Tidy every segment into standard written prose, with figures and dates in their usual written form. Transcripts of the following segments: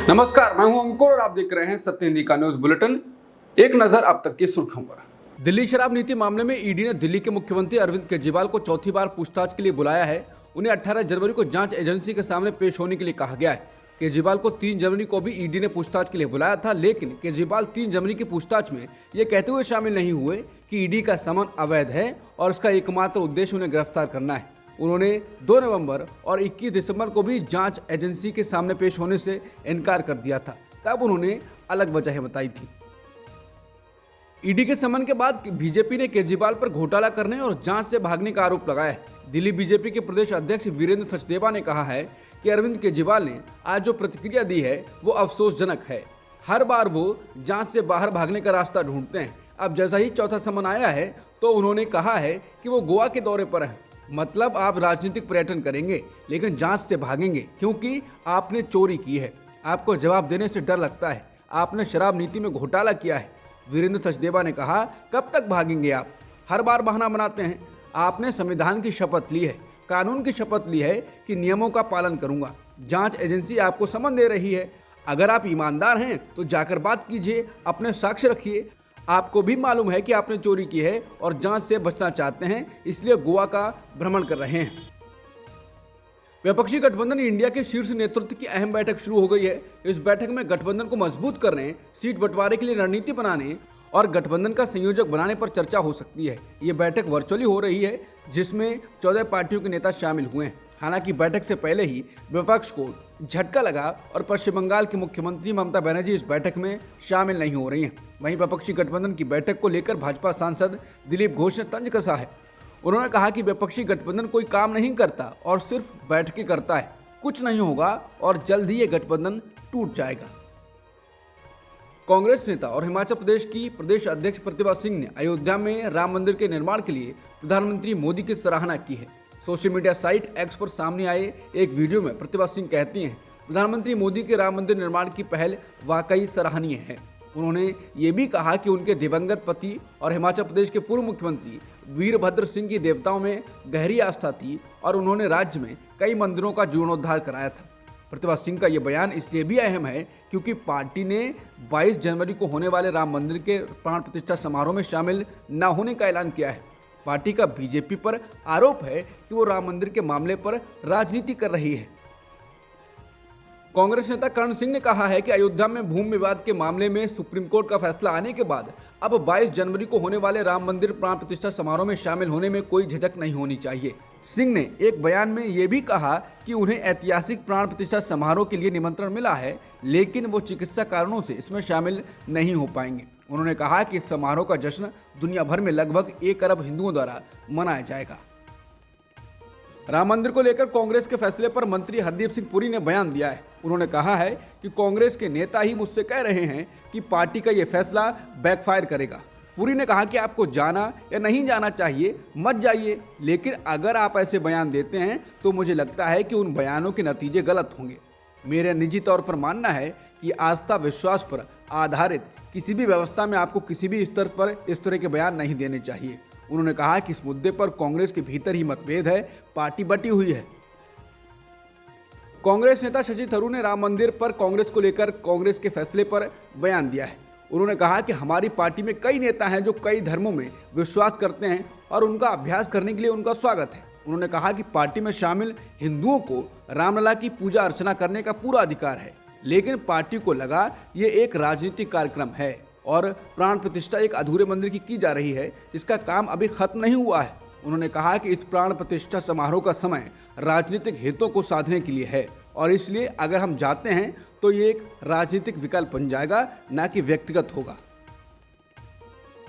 नमस्कार, मैं हूं अंकुर और आप देख रहे हैं सत्य हिंदी का न्यूज बुलेटिन। एक नजर अब तक की सुर्खियों पर। दिल्ली शराब नीति मामले में ईडी ने दिल्ली के मुख्यमंत्री अरविंद केजरीवाल को चौथी बार पूछताछ के लिए बुलाया है। उन्हें 18 जनवरी को जांच एजेंसी के सामने पेश होने के लिए कहा गया है। केजरीवाल को 3 जनवरी को भी ईडी ने पूछताछ के लिए बुलाया था, लेकिन केजरीवाल 3 जनवरी की पूछताछ में ये कहते हुए शामिल नहीं हुए कि ईडी का समन अवैध है और इसका एकमात्र उद्देश्य उन्हें गिरफ्तार करना है। उन्होंने 2 नवंबर और 21 दिसंबर को भी जांच एजेंसी के सामने पेश होने से इनकार कर दिया था। तब उन्होंने अलग वजह बताई थी। ईडी के समन के बाद बीजेपी ने केजरीवाल पर घोटाला करने और जांच से भागने का आरोप लगाया है। दिल्ली बीजेपी के प्रदेश अध्यक्ष वीरेंद्र सचदेवा ने कहा है कि अरविंद केजरीवाल ने आज जो प्रतिक्रिया दी है वो अफसोसजनक है। हर बार वो जांच से बाहर भागने का रास्ता ढूंढते हैं। अब जैसा ही चौथा समन आया है तो उन्होंने कहा है कि वो गोवा के दौरे पर हैं। मतलब आप राजनीतिक पर्यटन करेंगे लेकिन जांच से भागेंगे क्योंकि आपने चोरी की है। आपको जवाब देने से डर लगता है। आपने शराब नीति में घोटाला किया है। वीरेंद्र सचदेवा ने कहा, कब तक भागेंगे आप? हर बार बहाना बनाते हैं। आपने संविधान की शपथ ली है, कानून की शपथ ली है कि नियमों का पालन करूंगा। जांच एजेंसी आपको समन दे रही है। अगर आप ईमानदार हैं तो जाकर बात कीजिए, अपने साक्ष्य रखिए। आपको भी मालूम है कि आपने चोरी की है और जांच से बचना चाहते हैं, इसलिए गोवा का भ्रमण कर रहे हैं। विपक्षी गठबंधन इंडिया के शीर्ष नेतृत्व की अहम बैठक शुरू हो गई है। इस बैठक में गठबंधन को मजबूत करने, सीट बंटवारे के लिए रणनीति बनाने और गठबंधन का संयोजक बनाने पर चर्चा हो सकती है। ये बैठक वर्चुअली हो रही है, जिसमें 14 पार्टियों के नेता शामिल हुए हैं। हालांकि बैठक से पहले ही विपक्ष को झटका लगा और पश्चिम बंगाल की मुख्यमंत्री ममता बनर्जी इस बैठक में शामिल नहीं हो रही हैं। वहीं विपक्षी गठबंधन की बैठक को लेकर भाजपा सांसद दिलीप घोष ने तंज कसा है। उन्होंने कहा कि विपक्षी गठबंधन कोई काम नहीं करता और सिर्फ बैठकें करता है, कुछ नहीं होगा और जल्द ही ये गठबंधन टूट जाएगा। कांग्रेस नेता और हिमाचल प्रदेश की प्रदेश अध्यक्ष प्रतिभा सिंह ने अयोध्या में राम मंदिर के निर्माण के लिए प्रधानमंत्री मोदी की सराहना की है। सोशल मीडिया साइट एक्स पर सामने आए एक वीडियो में प्रतिभा सिंह कहती हैं, प्रधानमंत्री मोदी के राम मंदिर निर्माण की पहल वाकई सराहनीय है। उन्होंने ये भी कहा कि उनके दिवंगत पति और हिमाचल प्रदेश के पूर्व मुख्यमंत्री वीरभद्र सिंह की देवताओं में गहरी आस्था थी और उन्होंने राज्य में कई मंदिरों का जीर्णोद्धार कराया था। प्रतिभा सिंह का ये बयान इसलिए भी अहम है क्योंकि पार्टी ने 22 जनवरी को होने वाले राम मंदिर के प्राण प्रतिष्ठा समारोह में शामिल न होने का ऐलान किया है। पार्टी का बीजेपी पर आरोप है कि वो राम मंदिर के मामले पर राजनीति कर रही है। कांग्रेस नेता करण सिंह ने कहा है कि अयोध्या में भूमि विवाद के मामले में सुप्रीम कोर्ट का फैसला आने के बाद अब 22 जनवरी को होने वाले राम मंदिर प्राण प्रतिष्ठा समारोह में शामिल होने में कोई झिझक नहीं होनी चाहिए। सिंह ने एक बयान में ये भी कहा कि उन्हें ऐतिहासिक प्राण प्रतिष्ठा समारोह के लिए निमंत्रण मिला है, लेकिन वो चिकित्सा कारणों से इसमें शामिल नहीं हो पाएंगे। उन्होंने कहा कि इस समारोह का जश्न दुनिया भर में लगभग 1 अरब हिंदुओं द्वारा मनाया जाएगा। राम मंदिर को लेकर कांग्रेस के फैसले पर मंत्री हरदीप सिंह पुरी ने बयान दिया है। उन्होंने कहा है कि कांग्रेस के नेता ही मुझसे कह रहे हैं कि पार्टी का ये फैसला बैकफायर करेगा। पुरी ने कहा कि आपको जाना या नहीं जाना चाहिए, मत जाइए, लेकिन अगर आप ऐसे बयान देते हैं तो मुझे लगता है कि उन बयानों के नतीजे गलत होंगे। मेरा निजी तौर पर मानना है कि आस्था विश्वास पर आधारित किसी भी व्यवस्था में आपको किसी भी स्तर पर इस तरह के बयान नहीं देने चाहिए। उन्होंने कहा कि इस मुद्दे पर कांग्रेस के भीतर ही मतभेद है, पार्टी बटी हुई है। कांग्रेस नेता शशि थरूर ने राम मंदिर पर कांग्रेस को लेकर कांग्रेस के फैसले पर बयान दिया है। उन्होंने कहा कि हमारी पार्टी में कई नेता हैं जो कई धर्मों में विश्वास करते हैं और उनका अभ्यास करने के लिए उनका स्वागत है। उन्होंने कहा कि पार्टी में शामिल हिंदुओं को रामलला की पूजा अर्चना करने का पूरा अधिकार है, लेकिन पार्टी को लगा ये एक राजनीतिक कार्यक्रम है और प्राण प्रतिष्ठा एक अधूरे मंदिर की जा रही है, इसका काम अभी खत्म नहीं हुआ है। उन्होंने कहा कि इस प्राण प्रतिष्ठा समारोह का समय राजनीतिक हितों को साधने के लिए है और इसलिए अगर हम जाते हैं तो ये एक राजनीतिक विकल्प बन जाएगा, न कि व्यक्तिगत होगा।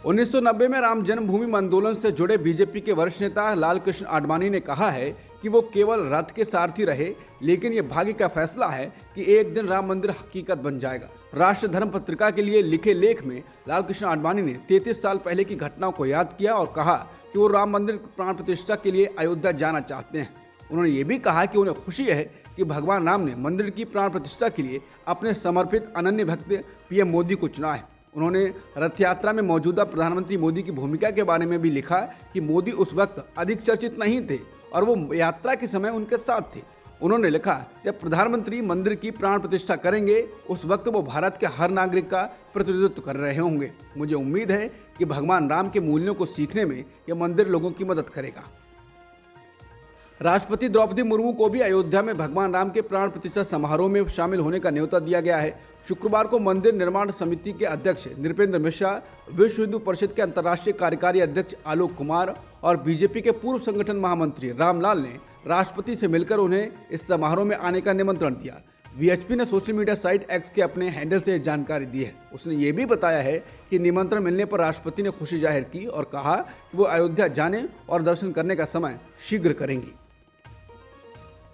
1990 में राम जन्मभूमि आंदोलन से जुड़े बीजेपी के वरिष्ठ नेता लालकृष्ण आडवाणी ने कहा है कि वो केवल रथ के सारथी रहे, लेकिन ये भाग्य का फैसला है कि एक दिन राम मंदिर हकीकत बन जाएगा। राष्ट्र धर्म पत्रिका के लिए लिखे लेख में लालकृष्ण आडवाणी ने 33 साल पहले की घटनाओं को याद किया और कहा कि वो राम मंदिर प्राण प्रतिष्ठा के लिए अयोध्या जाना चाहते हैं। उन्होंने ये भी कहा कि उन्हें खुशी है कि भगवान राम ने मंदिर की प्राण प्रतिष्ठा के लिए अपने समर्पित अनन्य भक्त पीएम मोदी को चुना है। उन्होंने रथ यात्रा में मौजूदा प्रधानमंत्री मोदी की भूमिका के बारे में भी लिखा कि मोदी उस वक्त अधिक चर्चित नहीं थे और वो यात्रा के समय उनके साथ थे। उन्होंने लिखा, जब प्रधानमंत्री मंदिर की प्राण प्रतिष्ठा करेंगे उस वक्त वो भारत के हर नागरिक का प्रतिनिधित्व कर रहे होंगे। मुझे उम्मीद है कि भगवान राम के मूल्यों को सीखने में यह मंदिर लोगों की मदद करेगा। राष्ट्रपति द्रौपदी मुर्मू को भी अयोध्या में भगवान राम के प्राण प्रतिष्ठा समारोह में शामिल होने का न्योता दिया गया है। शुक्रवार को मंदिर निर्माण समिति के अध्यक्ष नृपेंद्र मिश्रा, विश्व हिंदू परिषद के अंतर्राष्ट्रीय कार्यकारी अध्यक्ष आलोक कुमार और बीजेपी के पूर्व संगठन महामंत्री रामलाल ने राष्ट्रपति से मिलकर उन्हें इस समारोह में आने का निमंत्रण दिया। वीएचपी ने सोशल मीडिया साइट एक्स के अपने हैंडल से जानकारी दी है। उसने ये भी बताया है कि निमंत्रण मिलने पर राष्ट्रपति ने खुशी जाहिर की और कहा कि वो अयोध्या जाने और दर्शन करने का समय शीघ्र करेंगी।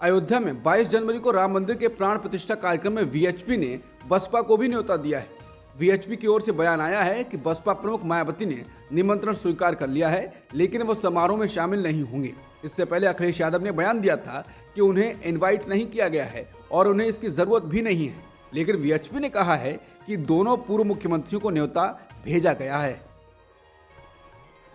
अयोध्या में 22 जनवरी को राम मंदिर के प्राण प्रतिष्ठा कार्यक्रम में वीएचपी ने बसपा को भी न्योता दिया है। वीएचपी की ओर से बयान आया है कि बसपा प्रमुख मायावती ने निमंत्रण स्वीकार कर लिया है, लेकिन वो समारोह में शामिल नहीं होंगे। इससे पहले अखिलेश यादव ने बयान दिया था कि उन्हें इनवाइट नहीं किया गया है और उन्हें इसकी जरूरत भी नहीं है, लेकिन वीएचपी ने कहा है कि दोनों पूर्व मुख्यमंत्रियों को न्योता भेजा गया है।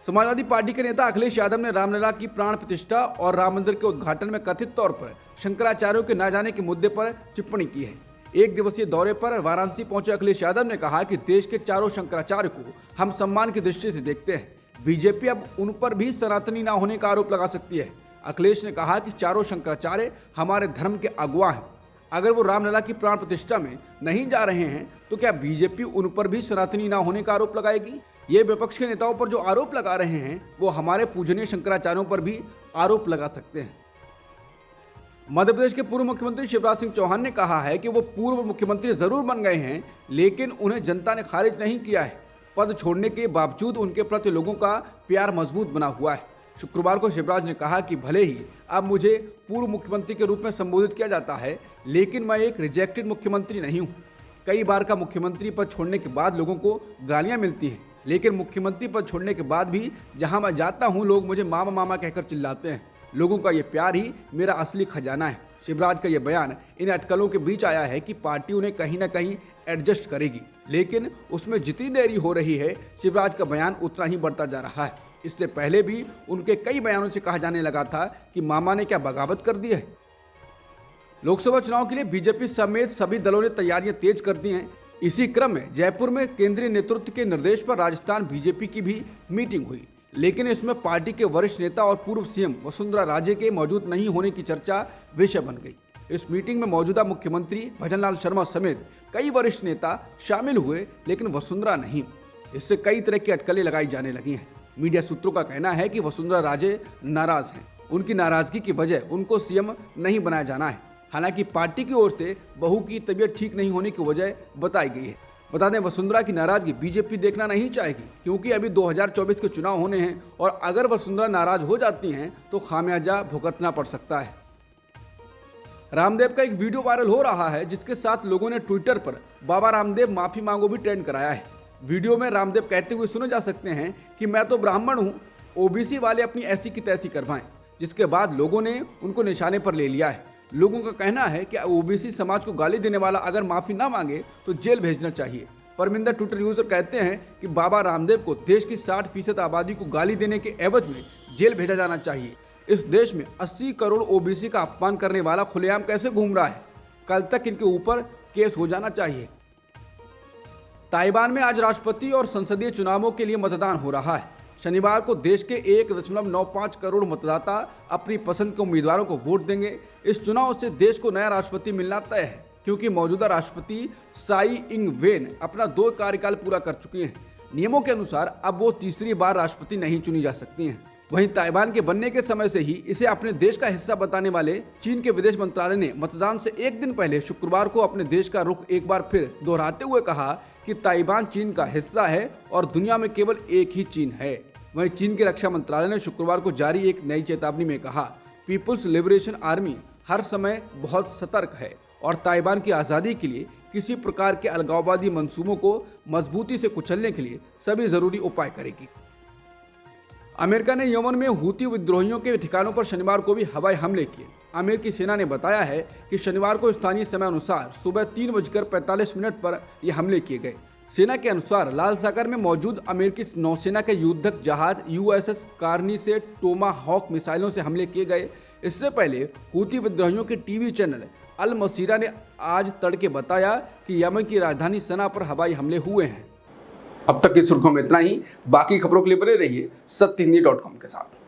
समाजवादी पार्टी के नेता अखिलेश यादव ने रामलला की प्राण प्रतिष्ठा और राम मंदिर के उद्घाटन में कथित तौर पर शंकराचार्यों के न जाने के मुद्दे पर टिप्पणी की है। एक दिवसीय दौरे पर वाराणसी पहुंचे अखिलेश यादव ने कहा कि देश के चारों शंकराचार्य को हम सम्मान की दृष्टि से देखते हैं। बीजेपी अब उन पर भी सनातनी न होने का आरोप लगा सकती है। अखिलेश ने कहा कि चारों शंकराचार्य हमारे धर्म के अगुवा हैं। अगर वो रामलला की प्राण प्रतिष्ठा में नहीं जा रहे हैं तो क्या बीजेपी उन पर भी सनातनी न होने का आरोप लगाएगी? ये विपक्ष के नेताओं पर जो आरोप लगा रहे हैं वो हमारे पूजनीय शंकराचार्यों पर भी आरोप लगा सकते हैं। मध्य प्रदेश के पूर्व मुख्यमंत्री शिवराज सिंह चौहान ने कहा है कि वो पूर्व मुख्यमंत्री जरूर बन गए हैं, लेकिन उन्हें जनता ने खारिज नहीं किया है। पद छोड़ने के बावजूद उनके प्रति लोगों का प्यार मजबूत बना हुआ है। शुक्रवार को शिवराज ने कहा कि भले ही अब मुझे पूर्व मुख्यमंत्री के रूप में संबोधित किया जाता है, लेकिन मैं एक रिजेक्टेड मुख्यमंत्री नहीं हूँ। कई बार का मुख्यमंत्री पद छोड़ने के बाद लोगों को गालियाँ मिलती हैं, लेकिन मुख्यमंत्री पद छोड़ने के बाद भी जहां मैं जाता हूं लोग मुझे मामा मामा कहकर चिल्लाते हैं। लोगों का ये प्यार ही मेरा असली खजाना है। शिवराज का ये बयान इन अटकलों के बीच आया है कि पार्टी उन्हें कहीं ना कहीं एडजस्ट करेगी, लेकिन उसमें जितनी देरी हो रही है शिवराज का बयान उतना ही बढ़ता जा रहा है। इससे पहले भी उनके कई बयानों से कहा जाने लगा था कि मामा ने क्या बगावत कर दी है। लोकसभा चुनाव के लिए बीजेपी समेत सभी दलों ने तैयारियां तेज कर दी हैं। इसी क्रम में जयपुर में केंद्रीय नेतृत्व के निर्देश पर राजस्थान बीजेपी की भी मीटिंग हुई, लेकिन इसमें पार्टी के वरिष्ठ नेता और पूर्व सीएम वसुंधरा राजे के मौजूद नहीं होने की चर्चा विषय बन गई। इस मीटिंग में मौजूदा मुख्यमंत्री भजनलाल शर्मा समेत कई वरिष्ठ नेता शामिल हुए, लेकिन वसुंधरा नहीं। इससे कई तरह की अटकलें लगाई जाने लगी हैं। मीडिया सूत्रों का कहना है कि वसुंधरा राजे नाराज हैं। उनकी नाराजगी की वजह उनको सीएम नहीं बनाया जाना है। हालांकि पार्टी की ओर से बहू की तबीयत ठीक नहीं होने की वजह बताई गई है। बता दें, वसुंधरा की नाराजगी बीजेपी देखना नहीं चाहेगी, क्योंकि अभी 2024 के चुनाव होने हैं और अगर वसुंधरा नाराज हो जाती हैं तो खामियाजा भुगतना पड़ सकता है। रामदेव का एक वीडियो वायरल हो रहा है, जिसके साथ लोगों ने ट्विटर पर बाबा रामदेव माफी मांगो भी ट्रेंड कराया है। वीडियो में रामदेव कहते हुए सुने जा सकते हैं कि मैं तो ब्राह्मण हूँ, ओबीसी वाले अपनी ऐसी की तैसी करवाएं, जिसके बाद लोगों ने उनको निशाने पर ले लिया है। लोगों का कहना है कि ओबीसी समाज को गाली देने वाला अगर माफी ना मांगे तो जेल भेजना चाहिए। परमिंदर ट्विटर यूजर कहते हैं कि बाबा रामदेव को देश की 60% आबादी को गाली देने के एवज में जेल भेजा जाना चाहिए। इस देश में 80 करोड़ ओबीसी का अपमान करने वाला खुलेआम कैसे घूम रहा है? कल तक इनके ऊपर केस हो जाना चाहिए। ताइवान में आज राष्ट्रपति और संसदीय चुनावों के लिए मतदान हो रहा है। शनिवार को देश के 1.95 करोड़ मतदाता अपनी पसंद के उम्मीदवारों को वोट देंगे। इस चुनाव से देश को नया राष्ट्रपति मिलना तय है, क्योंकि मौजूदा राष्ट्रपति साई इंग वेन अपना 2 कार्यकाल पूरा कर चुकी हैं। नियमों के अनुसार अब वो तीसरी बार राष्ट्रपति नहीं चुनी जा सकती हैं। वहीं ताइवान के बनने के समय से ही इसे अपने देश का हिस्सा बताने वाले चीन के विदेश मंत्रालय ने मतदान से एक दिन पहले शुक्रवार को अपने देश का रुख एक बार फिर दोहराते हुए कहा कि ताइवान चीन का हिस्सा है और दुनिया में केवल एक ही चीन है। वहीं चीन के रक्षा मंत्रालय ने शुक्रवार को जारी एक नई चेतावनी में कहा, पीपुल्स लिबरेशन आर्मी हर समय बहुत सतर्क है और ताइवान की आज़ादी के लिए किसी प्रकार के अलगाववादी मंसूबों को मजबूती से कुचलने के लिए सभी जरूरी उपाय करेगी। अमेरिका ने यमन में हूती विद्रोहियों के ठिकानों पर शनिवार को भी हवाई हमले किए। अमेरिकी सेना ने बताया है कि शनिवार को स्थानीय समय अनुसार सुबह 3:45 पर यह हमले किए गए। सेना के अनुसार लाल सागर में मौजूद अमेरिकी नौसेना के युद्धक जहाज USS कार्नी से टोमाहॉक मिसाइलों से हमले किए गए। इससे पहले हूती विद्रोहियों के टीवी चैनल अल मसीरा ने आज तड़के बताया कि यमन की राजधानी सना पर हवाई हमले हुए हैं। अब तक की सुर्खियों में इतना ही। बाकी खबरों के लिए बने रहिए सत्यहिंदी.com के साथ।